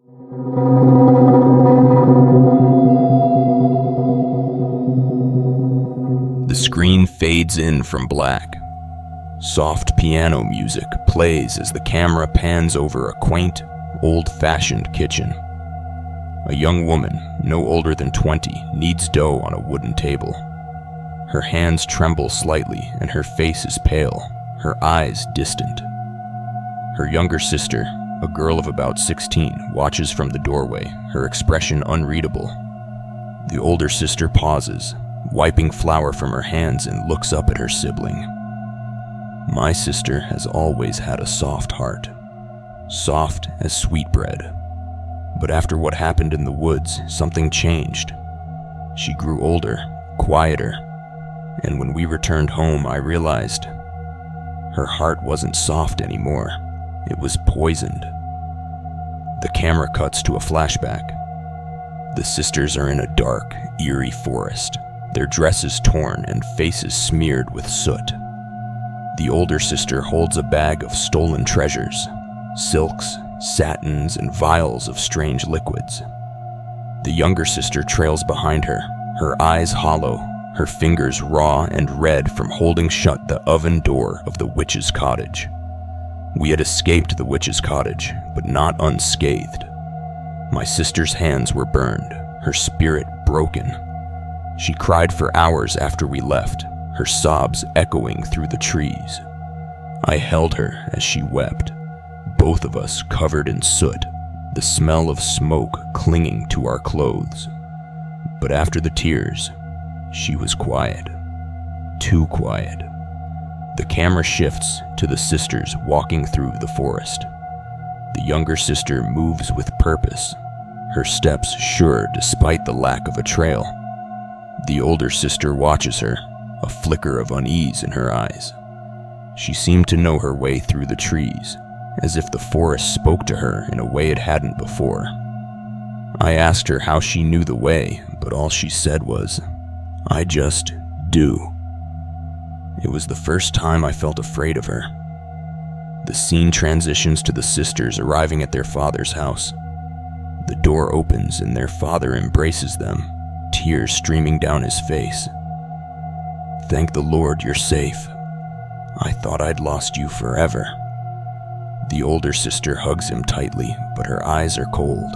The screen fades in from black. Soft piano music plays as the camera pans over a quaint, old-fashioned kitchen. A young woman, no older than 20, kneads dough on a wooden table. Her hands tremble slightly and her face is pale, her eyes distant. Her younger sister, a girl of about 16, watches from the doorway, her expression unreadable. The older sister pauses, wiping flour from her hands, and looks up at her sibling. My sister has always had a soft heart, soft as sweetbread. But after what happened in the woods, something changed. She grew older, quieter, and when we returned home, I realized her heart wasn't soft anymore. It was poisoned. The camera cuts to a flashback. The sisters are in a dark, eerie forest, their dresses torn and faces smeared with soot. The older sister holds a bag of stolen treasures, silks, satins, and vials of strange liquids. The younger sister trails behind her, her eyes hollow, her fingers raw and red from holding shut the oven door of the witch's cottage. We had escaped the witch's cottage, but not unscathed. My sister's hands were burned, her spirit broken. She cried for hours after we left, her sobs echoing through the trees. I held her as she wept, both of us covered in soot, the smell of smoke clinging to our clothes. But after the tears, she was quiet, too quiet. The camera shifts to the sisters walking through the forest. The younger sister moves with purpose, her steps sure despite the lack of a trail. The older sister watches her, a flicker of unease in her eyes. She seemed to know her way through the trees, as if the forest spoke to her in a way it hadn't before. I asked her how she knew the way, but all she said was, "I just do." It was the first time I felt afraid of her. The scene transitions to the sisters arriving at their father's house. The door opens and their father embraces them, tears streaming down his face. "Thank the Lord you're safe. I thought I'd lost you forever." The older sister hugs him tightly, but her eyes are cold.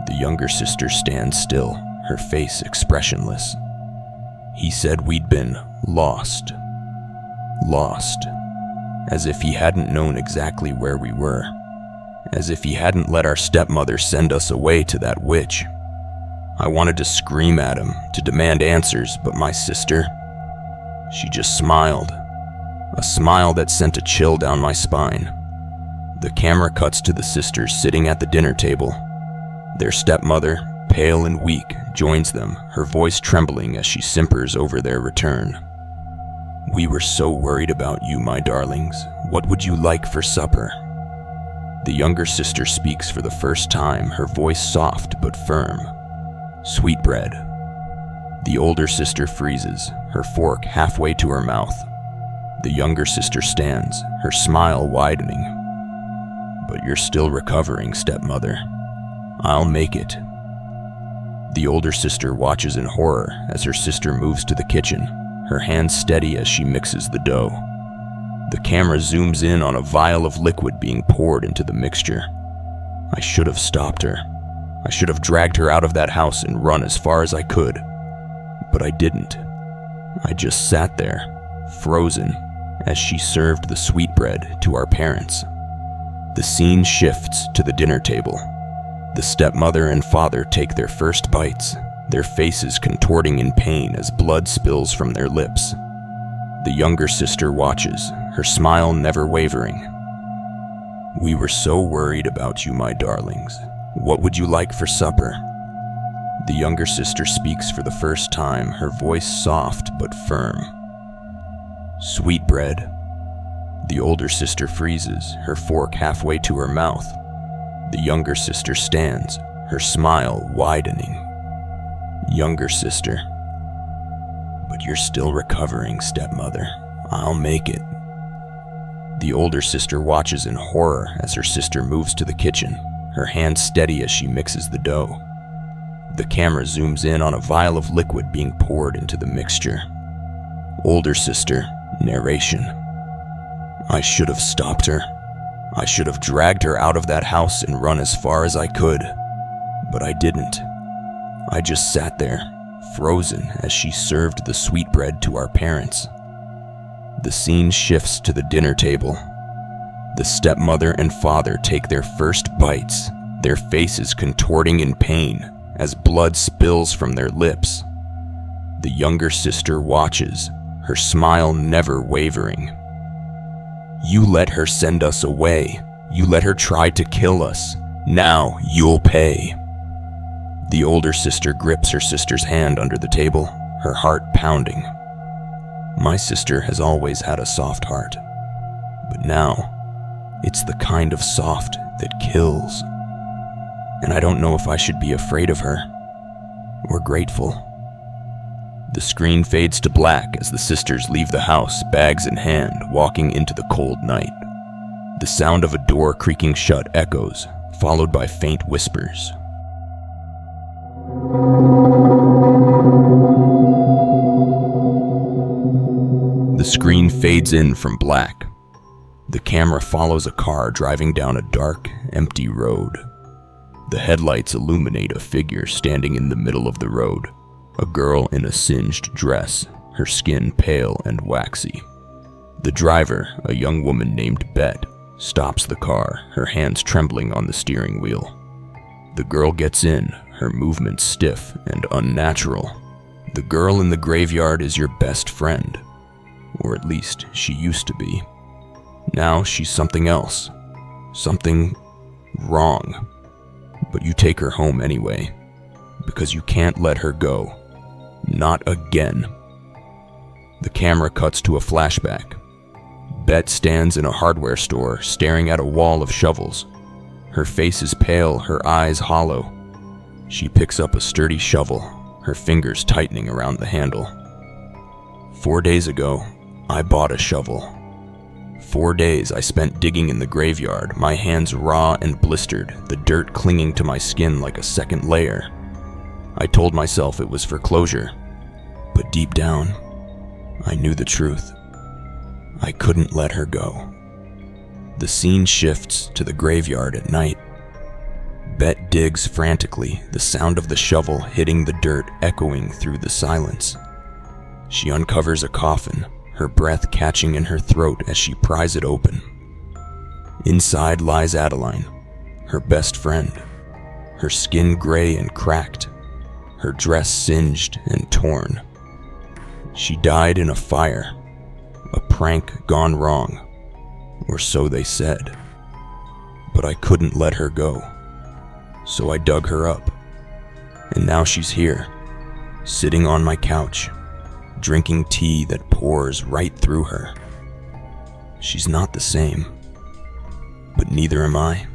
The younger sister stands still, her face expressionless. He said we'd been lost, as if he hadn't known exactly where we were, as if he hadn't let our stepmother send us away to that witch. I wanted to scream at him, to demand answers, but my sister, she just smiled, a smile that sent a chill down my spine. The camera cuts to the sisters sitting at the dinner table. Their stepmother, pale and weak, joins them, her voice trembling as she simpers over their return. "We were so worried about you, my darlings. What would you like for supper?" The younger sister speaks for the first time, her voice soft but firm. "Sweetbread." The older sister freezes, her fork halfway to her mouth. The younger sister stands, her smile widening. "But you're still recovering, stepmother. I'll make it." The older sister watches in horror as her sister moves to the kitchen, her hands steady as she mixes the dough. The camera zooms in on a vial of liquid being poured into the mixture. I should have stopped her. I should have dragged her out of that house and run as far as I could. But I didn't. I just sat there, frozen, as she served the sweetbread to our parents. The scene shifts to the dinner table. The stepmother and father take their first bites, their faces contorting in pain as blood spills from their lips. The younger sister watches, her smile never wavering. "We were so worried about you, my darlings. What would you like for supper?" The younger sister speaks for the first time, her voice soft but firm. "Sweetbread." The older sister freezes, her fork halfway to her mouth. The younger sister stands, her smile widening. Younger sister. "But you're still recovering, stepmother. I'll make it." The older sister watches in horror as her sister moves to the kitchen, her hand steady as she mixes the dough. The camera zooms in on a vial of liquid being poured into the mixture. Older sister, narration. I should have stopped her. I should have dragged her out of that house and run as far as I could. But I didn't. I just sat there, frozen as she served the sweetbread to our parents. The scene shifts to the dinner table. The stepmother and father take their first bites, their faces contorting in pain as blood spills from their lips. The younger sister watches, her smile never wavering. You let her send us away. You let her try to kill us. Now you'll pay. The older sister grips her sister's hand under the table, her heart pounding. My sister has always had a soft heart, but now it's the kind of soft that kills. And I don't know if I should be afraid of her or grateful. The screen fades to black as the sisters leave the house, bags in hand, walking into the cold night. The sound of a door creaking shut echoes, followed by faint whispers. The screen fades in from black. The camera follows a car driving down a dark, empty road. The headlights illuminate a figure standing in the middle of the road, a girl in a singed dress, her skin pale and waxy. The driver, a young woman named Bet, stops the car, her hands trembling on the steering wheel. The girl gets in, her movements stiff and unnatural. The girl in the graveyard is your best friend, or at least she used to be. Now she's something else, something wrong. But you take her home anyway, because you can't let her go. Not again. The camera cuts to a flashback. Bet stands in a hardware store, staring at a wall of shovels. Her face is pale, her eyes hollow. She picks up a sturdy shovel, her fingers tightening around the handle. 4 days ago, I bought a shovel. 4 days I spent digging in the graveyard, my hands raw and blistered, the dirt clinging to my skin like a second layer. I told myself it was for closure, but deep down, I knew the truth. I couldn't let her go. The scene shifts to the graveyard at night. Bet digs frantically, the sound of the shovel hitting the dirt echoing through the silence. She uncovers a coffin, her breath catching in her throat as she pries it open. Inside lies Adeline, her best friend, her skin gray and cracked, her dress singed and torn. She died in a fire, a prank gone wrong, or so they said. But I couldn't let her go, so I dug her up. And now she's here, sitting on my couch, drinking tea that pours right through her. She's not the same, but neither am I.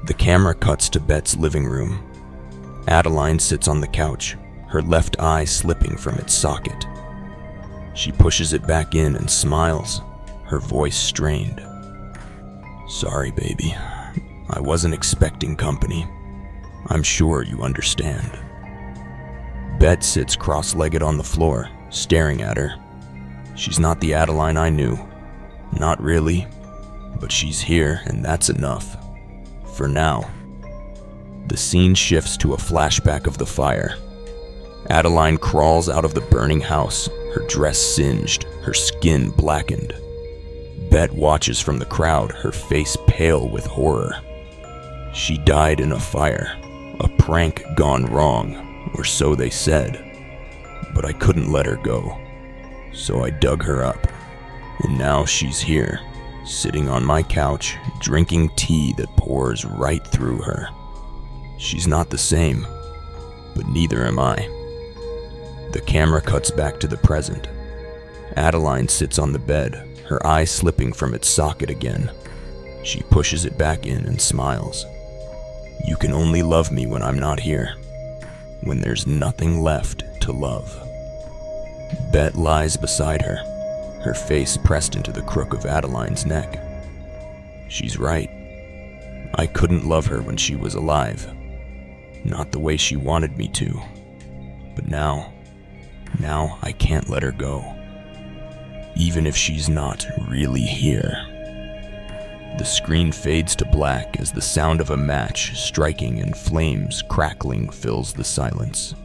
The camera cuts to Bet's living room. Adeline sits on the couch, her left eye slipping from its socket. She pushes it back in and smiles, her voice strained. Sorry, baby. I wasn't expecting company. I'm sure you understand. Bet sits cross-legged on the floor, staring at her. She's not the Adeline I knew. Not really. But she's here, and that's enough. For now. The scene shifts to a flashback of the fire. Adeline crawls out of the burning house, her dress singed, her skin blackened. Bet watches from the crowd, her face pale with horror. She died in a fire, a prank gone wrong, or so they said. But I couldn't let her go, so I dug her up. And now she's here, sitting on my couch, drinking tea that pours right through her. She's not the same, but neither am I. The camera cuts back to the present. Adeline sits on the bed, her eye slipping from its socket again. She pushes it back in and smiles. You can only love me when I'm not here, when there's nothing left to love. Bet lies beside her, her face pressed into the crook of Adeline's neck. She's right. I couldn't love her when she was alive. Not the way she wanted me to. But now I can't let her go. Even if she's not really here. The screen fades to black as the sound of a match striking and flames crackling fills the silence.